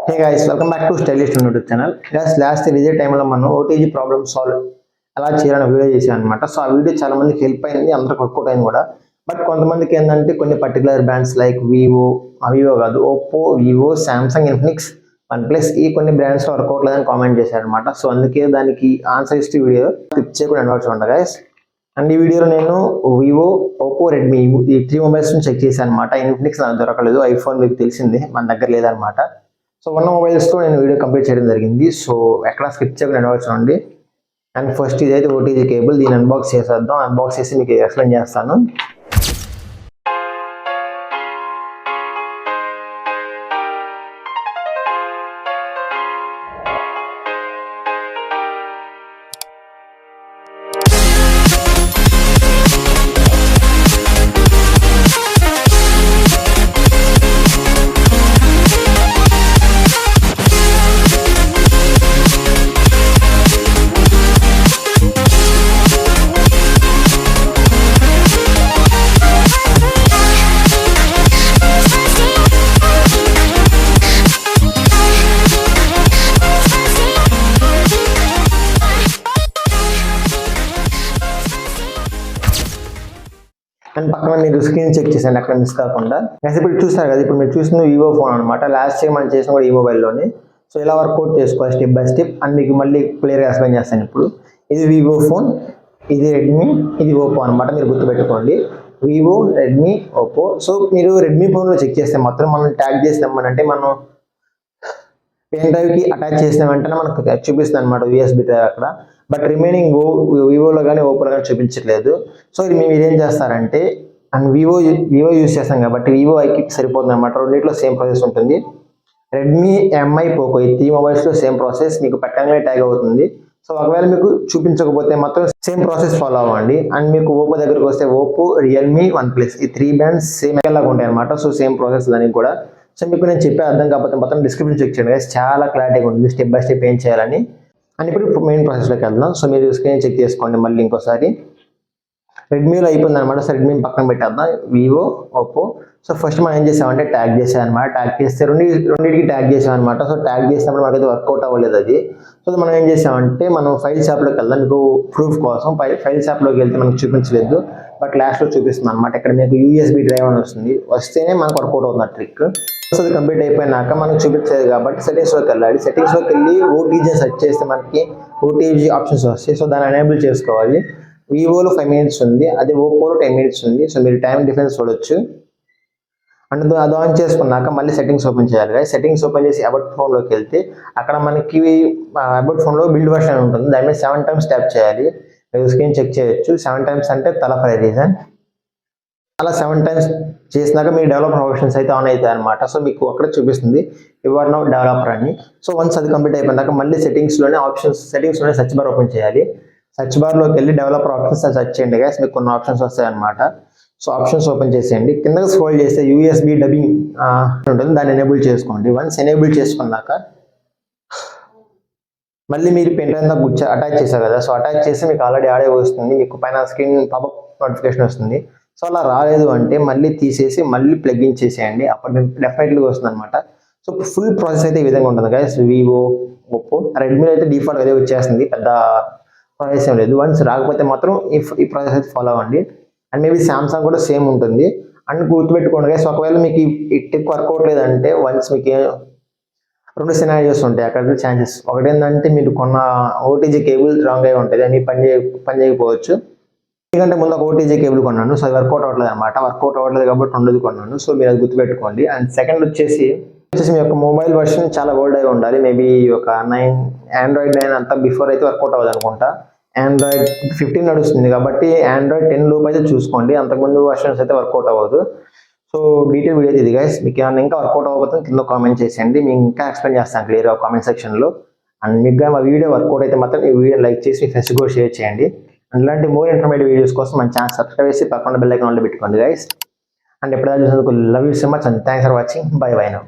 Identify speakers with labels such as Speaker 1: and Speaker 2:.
Speaker 1: Hey guys, welcome back to stylish YouTube channel. Guys, last ఇదే టైంలో మనం OTG problem solve ఎలా చేయాలని వీడియో చేసాం అనమాట. సో ఆ వీడియో చాలా మందికి హెల్ప్ అయింది, అందరికి వర్కౌట్ అయింది కూడా. బట్ కొంతమందికి ఏంటంటే కొన్ని పర్టికులర్ బ్రాండ్స్ లైక్ వివో కాదు, Oppo, Vivo, Samsung, Infinix, one plus ఈ కొన్ని బ్రాండ్స్ వర్కౌట్ లేదని కామెంట్ చేశారనమాట. సో అందుకే దానికి ఆన్సర్ ఇస్తే వీడియో క్లిక్ చేయకుండా అడవచ్చు ఉంటా గైస్. అండ్ ఈ వీడియోలో నేను వివో, ఓప్పో, రెడ్మీ ఈ 3 మొబైల్స్ చెక్ చేశాను అనమాట. ఇన్ఫినిక్స్ నాకు దొరకలేదు, ఐఫోన్ మీకు తెలిసిందే మన దగ్గర లేదనమాట. సో ఉన్న మొబైల్స్తో నేను వీడియో కంప్లీట్ చేయడం జరిగింది. సో ఎక్కడ స్కిప్ చేయకుండా అడవచ్చు అండి. అండ్ ఫస్ట్ ఇదైతే ఓటీజీ కేబుల్, దీన్ని అన్బాక్స్ చేసేద్దాం. అన్బాక్స్ చేసి మీకు ఎక్స్ప్లెయిన్ చేస్తాను. అండ్ పక్కన మీరు స్క్రీన్ చెక్ చేశాను అక్కడ మిస్ కాకుండా. ఇప్పుడు చూస్తారు కదా, ఇప్పుడు మీరు చూసిన వివో ఫోన్ అనమాట. లాస్ట్ టైం మనం చేసిన కూడా ఈ మొబైల్లోనే. సో ఇలా వర్కౌట్ చేసుకోవాలి స్టెప్ బై స్టెప్. అండ్ మీకు మళ్ళీ క్లియర్గా ఎక్స్ప్లెయిన్ చేస్తాను. ఇప్పుడు ఇది వివో ఫోన్, ఇది రెడ్మీ, ఇది ఓప్పో అనమాట. మీరు గుర్తుపెట్టుకోండి, వివో, రెడ్మీ, ఓప్పో. సో మీరు రెడ్మీ ఫోన్లో చెక్ చేస్తే మాత్రం మనం ట్యాగ్ చేస్తామనంటే మనం పెన్ డ్రైవ్కి అటాచ్ చేసిన వెంటనే మనకు చూపిస్తుంది అనమాట యూఎస్బి డ్రైవ్ అక్కడ. బట్ రిమైనింగ్ వివోలో కానీ ఓపోలో కానీ చూపించట్లేదు. సో ఇది మేము ఇదేం చేస్తారంటే, అండ్ వివో యూస్ చేస్తాం కాబట్టి వివో ఐకి సరిపోతుంది అనమాట. రెండింటిలో సేమ్ ప్రాసెస్ ఉంటుంది. రెడ్మీ, ఎంఐ, పోకో ఈ 3 మొబైల్స్లో సేమ్ ప్రాసెస్ మీకు పెట్టగానే ట్యాగ్ అవుతుంది. సో ఒకవేళ మీకు చూపించకపోతే మాత్రం సేమ్ ప్రాసెస్ ఫాలో అవ్వండి. అండ్ మీకు ఓప్పో దగ్గరికి వస్తే ఓప్పో, రియల్మీ, వన్ ప్లస్ ఈ 3 బ్రాండ్స్ సేమ్ లాగా ఉంటాయి అనమాట. సో సేమ్ ప్రాసెస్ దానికి కూడా. సో మీకు నేను చెప్పే అర్థం కాకపోతే మొత్తం డిస్క్రిప్షన్ చెక్ చేయండి గైస్, చాలా క్లారిటీగా ఉంటుంది స్టెప్ బై స్టెప్ ఏం చేయాలని. అండ్ ఇప్పుడు మెయిన్ ప్రాసెస్లోకి వెళ్దాం. సో మీరు స్క్రీన్ చెక్ చేసుకోండి మళ్ళీ ఇంకోసారి. రెడ్మీలో అయిపోయింది అనమాట. సో రెడ్మీ పక్కన పెట్టేద్దాం, వివో, ఓప్పో. సో ఫస్ట్ మనం ఏం చేసామంటే ట్యాగ్ చేసామన్నమాట. ట్యాగ్ చేస్తే రెండింటికి ట్యాగ్ చేసామన్నమాట. సో ట్యాగ్ చేసినప్పుడు మనకైతే వర్కౌట్ అవ్వలేదు అది. సో మనం ఏం చేసామంటే మనం ఫైల్స్ యాప్లోకి వెళ్దాం. మీకు ప్రూఫ్ కోసం ఫైల్స్ యాప్లోకి వెళ్తే మనకు చూపించలేదు, బట్ లాస్ట్లో చూపిస్తుంది అనమాట. ఇక్కడ మీకు యూఎస్బి డ్రైవ్ అని వస్తుంది, వస్తేనే మనకు వర్కౌట్ అవుతుంది ఆ ట్రిక్. సో అది కంప్లీట్ అయిపోయినాక మనకు చూపించేది కాబట్టి సెట్టింగ్స్లోకి వెళ్ళాలి. సెట్టింగ్స్లోకి వెళ్ళి ఓటీజీ సెర్చ్ చేస్తే మనకి ఓటీజీ ఆప్షన్స్ వస్తాయి. సో దాన్ని ఎనేబుల్ చేసుకోవాలి. వివోలో 5 minutes ఉంది, అదే ఓప్పోలో 10 minutes ఉంది. సో మీరు టైం డిఫరెన్స్ చూడొచ్చు. అండ్ అది ఆన్ చేసుకున్నాక మళ్ళీ సెట్టింగ్స్ ఓపెన్ చేయాలి. సెట్టింగ్స్ ఓపెన్ చేసి అబౌట్ ఫోన్లోకి వెళ్తే అక్కడ మనకి అబౌట్ ఫోన్లో బిల్డ్ వర్షన్ ఉంటుంది, దాని మీద 7 times ట్యాప్ చేయాలి. మీరు స్క్రీన్ చెక్ చేయొచ్చు. 7 times అంటే తల ఫర్ రీజన్. అలా 7 times చేసినాక మీ డెవలపర్ ఆప్షన్స్ అయితే ఆన్ అవుతాయి అనమాట. సో మీకు అక్కడ చూపిస్తుంది యువర్ నౌ డెవలపర్ అని. సో వన్స్ అది కంప్లీట్ అయిపోయినాక మళ్ళీ సెట్టింగ్స్లోనే సెర్చ్ బార్ ఓపెన్ చేయాలి. సెర్చ్ బార్లోకి వెళ్ళి డెవలపర్ ఆప్షన్స్ సెర్చ్ చేయండి గైస్, మీకు కొన్ని ఆప్షన్స్ వస్తాయి అనమాట. సో ఆప్షన్స్ ఓపెన్ చేసేయండి. కిందకి స్క్రోల్ చేస్తే యూఎస్బి డబ్బింగ్ ఉంటుంది, దాన్ని ఎనేబుల్ చేసుకోండి. వన్స్ ఎనేబుల్ చేసుకున్నాక మళ్ళీ మీరు పెన్ డ్రైవ్ అటాచ్ చేశారు కదా. సో అటాచ్ చేస్తే మీకు ఆల్రెడీ ఆడే వస్తుంది, మీకు పైన స్క్రీన్ పాపప్ నోటిఫికేషన్ వస్తుంది. సో అలా రాలేదు అంటే మళ్ళీ తీసేసి మళ్ళీ ప్లగ్ ఇన్ చేసేయండి, అప్పుడు మీకు డెఫినెట్లీగా వస్తుంది అనమాట. సో ఫుల్ ప్రాసెస్ అయితే ఈ విధంగా ఉంటుంది గైస్. వివో, ఓప్పో, రెడ్మీలో అయితే డిఫాల్ట్ అదే వచ్చేస్తుంది, పెద్ద ప్రాసెస్ ఏం లేదు. వన్స్ రాకపోతే మాత్రం ఈ ప్రాసెస్ అయితే ఫాలో అవ్వండి. అండ్ మేబీ సామ్సంగ్ కూడా సేమ్ ఉంటుంది. అండ్ గుర్తుపెట్టుకోండి గైస్, ఒకవేళ మీకు ఈ టిక్ వర్కౌట్ లేదంటే వన్స్ మీకు 2 సినారియోస్ ఉంటాయి అక్కడ ఛాన్సెస్. ఒకటి ఏంటంటే మీరు కొన్న ఓటీజీ కేబుల్ రాంగ్ అయి ఉంటుంది, అది పని చేయకపోవచ్చు. ఎందుకంటే ముందు ఒక ఓటీజీ కేబుల్ కొన్నాను, సో అది వర్కౌట్ అవ్వట్లేదు అనమాట. వర్కౌట్ అవ్వట్లేదు కాబట్టి 2 కొన్నాను. సో మీరు అది గుర్తుపెట్టుకోండి. అండ్ సెకండ్ వచ్చేసి మీ యొక్క మొబైల్ వర్షన్ చాలా ఓల్డ్ అయి ఉండాలి. మేబీ ఒక ఆండ్రాయిడ్ 9 అంతా బిఫోర్ అయితే వర్కౌట్ అవ్వదు అనుకుంటా. ఆండ్రాయిడ్ 15 నడుస్తుంది కాబట్టి ఆండ్రాయిడ్ 10 లోపు అయితే చూసుకోండి, అంతకుముందు వర్షన్స్ అయితే వర్కౌట్ అవ్వదు. సో డీటెయిల్ వీడియో ఇది గైస్. మీకు ఏమైనా ఇంకా వర్కౌట్ అవ్వకపోతే కింద కామెంట్ చేసేయండి, మీకు ఇంకా ఎక్స్ప్లెయిన్ చేస్తాను క్లియర్గా కామెంట్ సెక్షన్లో. అండ్ మీకు మా వీడియో వర్కౌట్ అయితే మాత్రం ఈ వీడియో లైక్ చేసి మీ ఫ్రెండ్స్ కూడా షేర్ చేయండి. అండ్ ఇలాంటి మోర్ ఇన్ఫర్మేటివ్ వీడియోస్ కోసం మన ఛానల్ సబ్స్క్రైబ్ చేసి పక్కన బెల్ ఐకాన్ పెట్టుకోండి గైస్. అండ్ ఎప్పుడైనా చూసినందుకు love you so much and thanks for watching. By now.